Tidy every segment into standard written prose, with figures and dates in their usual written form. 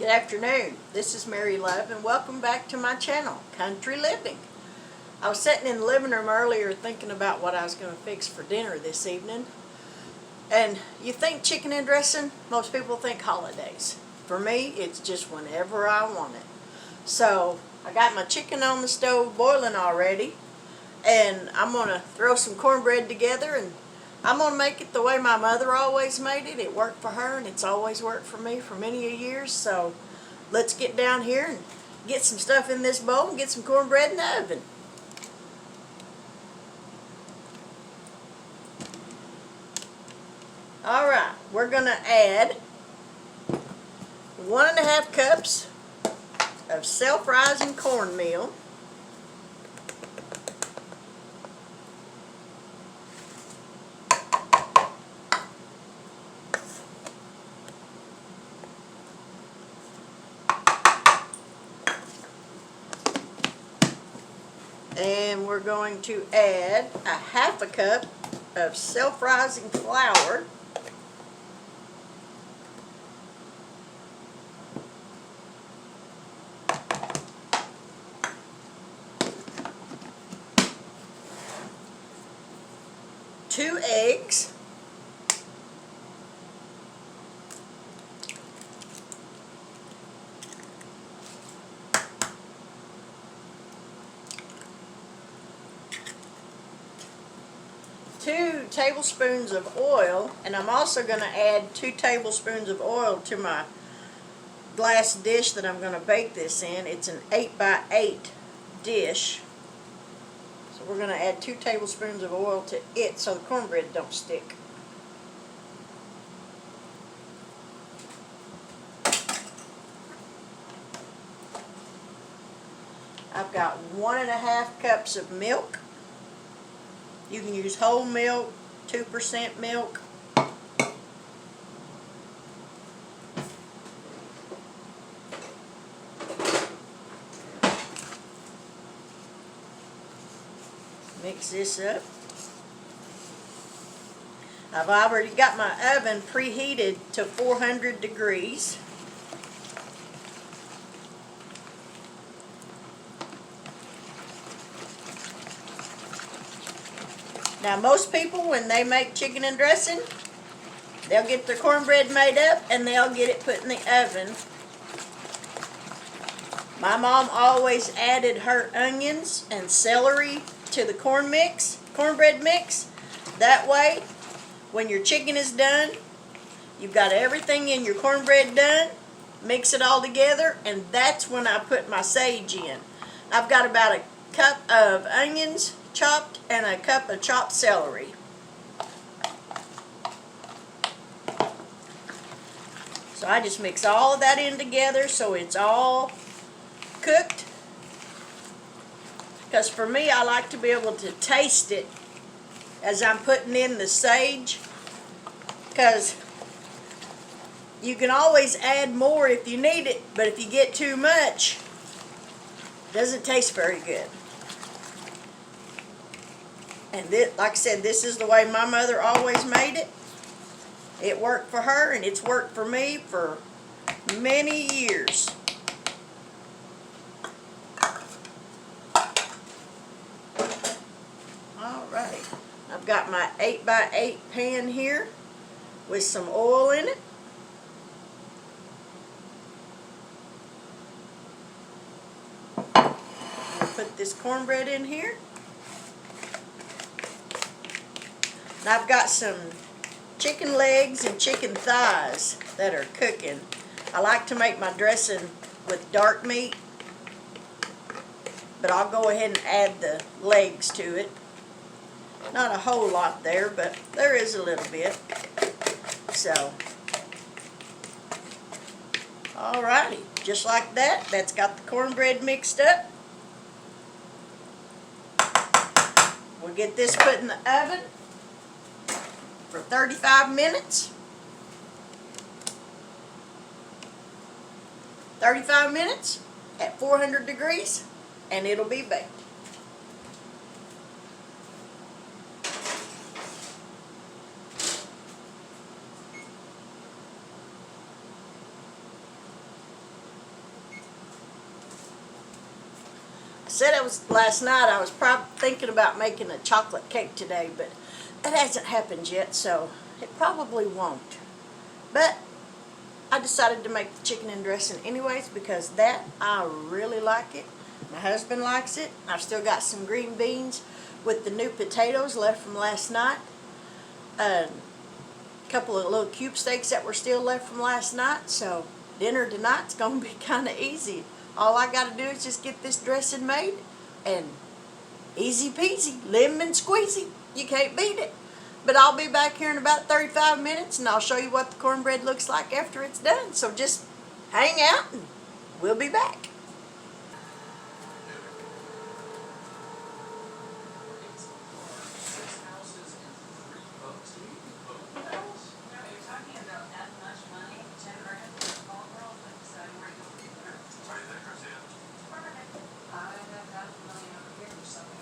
Good afternoon. This is Mary Love and welcome back to my channel, Country Living. I was sitting in the living room earlier thinking about what I was going to fix for dinner this evening. And you think chicken and dressing, most people think holidays. For me, it's just whenever I want it. So I got my chicken on the stove boiling already, and I'm going to throw some cornbread together, and I'm going to make it the way my mother always made it. It worked for her and it's always worked for me for many years. So let's get down here and get some stuff in this bowl and get some cornbread in the oven. Alright, we're going to add 1.5 cups of self-rising cornmeal. 1/2 cup of self-rising flour. 2 eggs. 2 tablespoons of oil, and I'm also going to add 2 tablespoons of oil to my glass dish that I'm going to bake this in. It's an 8x8 dish. So we're going to add 2 tablespoons of oil to it so the cornbread don't stick. I've got 1.5 cups of milk. You can use whole milk, 2% milk. Mix this up. I've already got my oven preheated to 400 degrees. Now most people, when they make chicken and dressing, they'll get their cornbread made up and they'll get it put in the oven. My mom always added her onions and celery to the cornbread mix. That way, when your chicken is done, you've got everything in your cornbread done, mix it all together, and that's when I put my sage in. I've got about 1 cup of onions chopped and 1 cup of chopped celery. So I just mix all of that in together so it's all cooked. Because for me, I like to be able to taste it as I'm putting in the sage. Because you can always add more if you need it, but if you get too much, it doesn't taste very good. And this, like I said, this is the way my mother always made it. It worked for her and it's worked for me for many years. Alright, I've got my 8x8 pan here with some oil in it. I'll put this cornbread in here. And I've got some chicken legs and chicken thighs that are cooking. I like to make my dressing with dark meat, but I'll go ahead and add the legs to it. Not a whole lot there, but there is a little bit. So, alrighty, just like that, that's got the cornbread mixed up. We'll get this put in the oven for 35 minutes. 35 minutes at 400 degrees, and it'll be baked. said it was last night. I was probably thinking about making a chocolate cake today, but it hasn't happened yet, so it probably won't. But I decided to make the chicken and dressing anyways because that, I really like it. My husband likes it. I've still got some green beans with the new potatoes left from last night. A couple of little cube steaks that were still left from last night, so dinner tonight's going to be kind of easy. All I got to do is just get this dressing made, and easy peasy, lemon squeezy. You can't beat it. But I'll be back here in about 35 minutes, and I'll show you what the cornbread looks like after it's done. So just hang out, and we'll be back.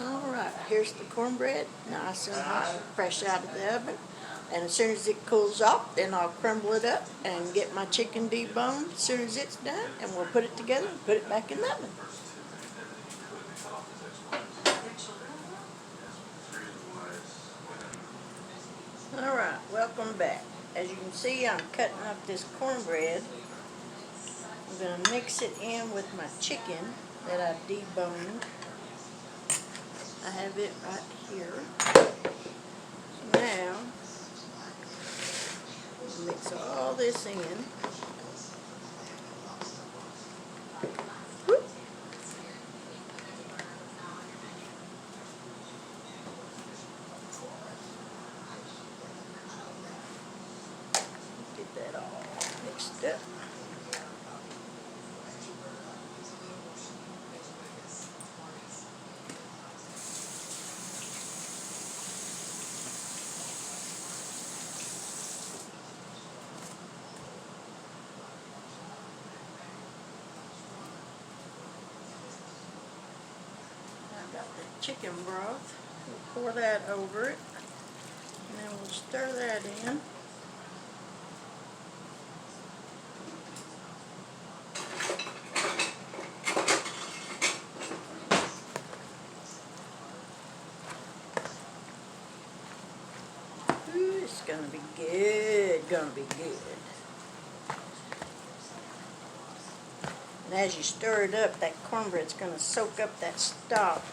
Alright, here's the cornbread, nice and hot, fresh out of the oven. And as soon as it cools off, then I'll crumble it up and get my chicken deboned as soon as it's done, and we'll put it together and put it back in the oven. Alright, welcome back. As you can see, I'm cutting up this cornbread. I'm going to mix it in with my chicken that I deboned. I have it right here. Now, mix all this in. Whoop. Get that all mixed up. Got the chicken broth. We'll pour that over it, and then we'll stir that in. Ooh, it's gonna be good, gonna be good. And as you stir it up, that cornbread's going to soak up that stock.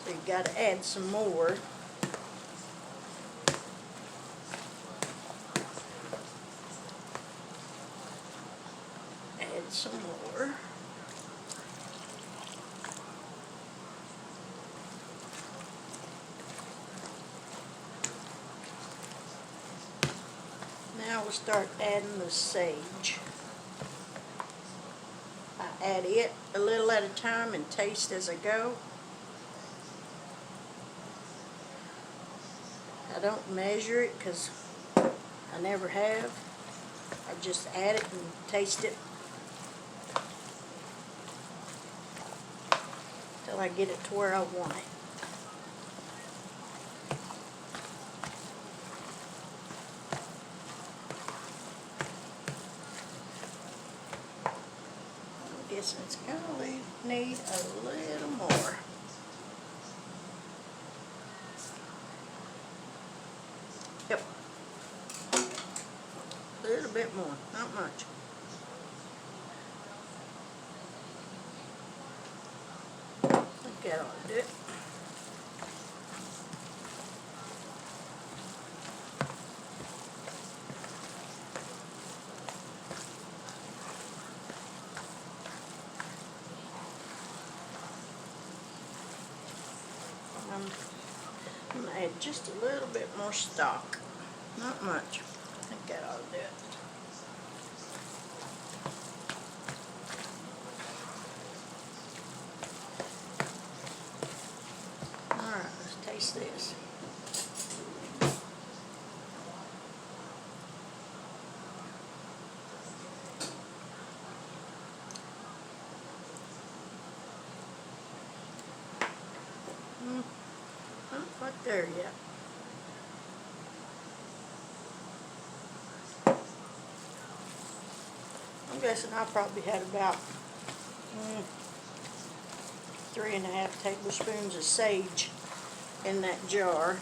So you've got to add some more. Add some more. Now we'll start adding the sage. I add it a little at a time and taste as I go. I don't measure it because I never have. I just add it and taste it till I get it to where I want it. I'm guessing it's going to need a little more. Yep. A little bit more, not much. I think that ought to do it. I'm going to add just a little bit more stock. Not much. I think that ought to do it. Alright, let's taste this. Not quite there yet. I'm guessing I probably had about 3½ tablespoons of sage in that jar.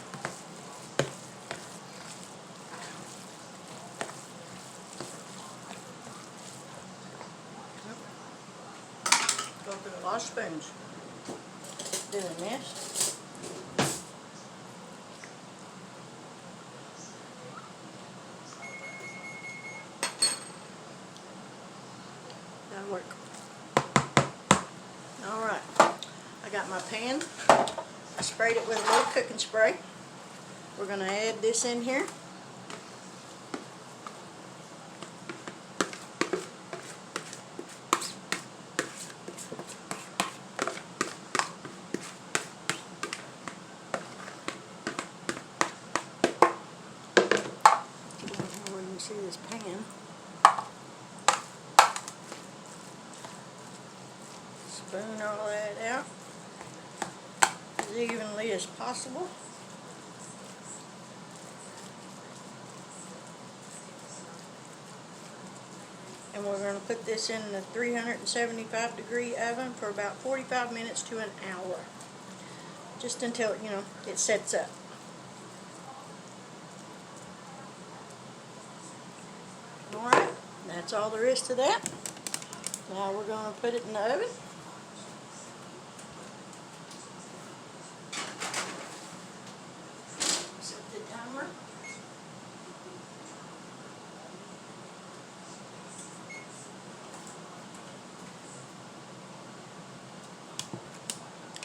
Open a lot of spoons doing this. That'll work. Alright, I got my pan. I sprayed it with a little cooking spray. We're going to add this in here. Where you can see this pan. Spoon all that out as evenly as possible. And we're going to put this in the 375-degree oven for about 45 minutes to an hour. Just until, it sets up. Alright, that's all there is to that. Now we're going to put it in the oven. Set the timer.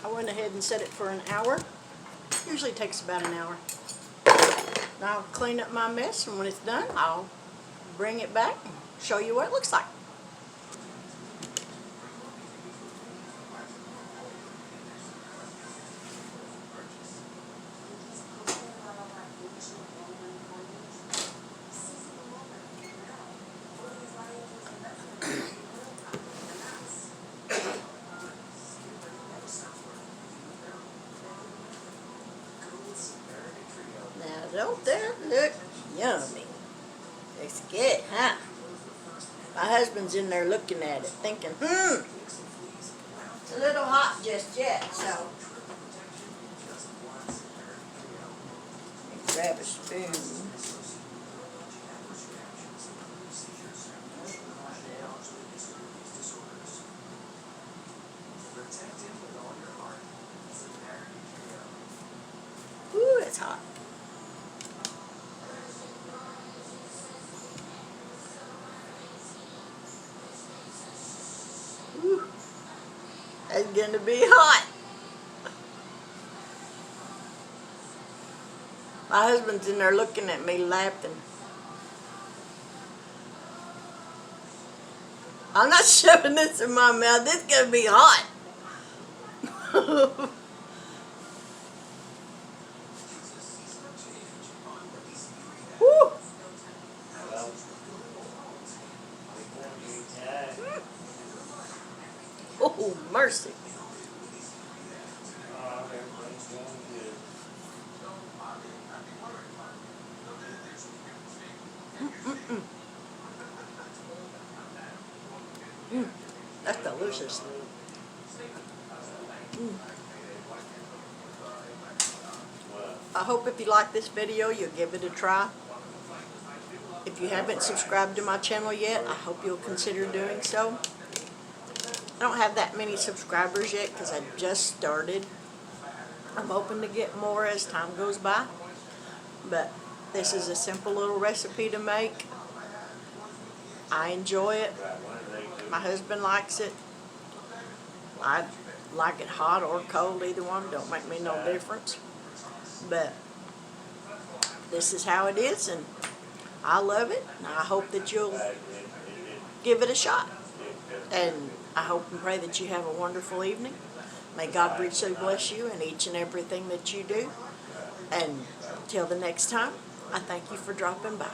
I went ahead and set it for an hour. Usually takes about an hour. Now I'll clean up my mess, and when it's done, I'll bring it back and show you what it looks like. Now don't that look yummy? Looks good, huh? My husband's in there looking at it, thinking, it's a little hot just yet, so. Let me grab a spoon. Ooh, it's hot. Ooh, that's gonna be hot. My husband's in there looking at me laughing. I'm not shoving this in my mouth. This is gonna be hot. Woo. Oh, mercy. That's delicious. I hope if you like this video, you'll give it a try. If you haven't subscribed to my channel yet, I hope you'll consider doing so. I don't have that many subscribers yet because I just started. I'm hoping to get more as time goes by. But this is a simple little recipe to make. I enjoy it. My husband likes it. I like it hot or cold, either one. Don't make me no difference. But this is how it is, and I love it. And I hope that you'll give it a shot. And I hope and pray that you have a wonderful evening. May God richly bless you in each and everything that you do. And till the next time, I thank you for dropping by.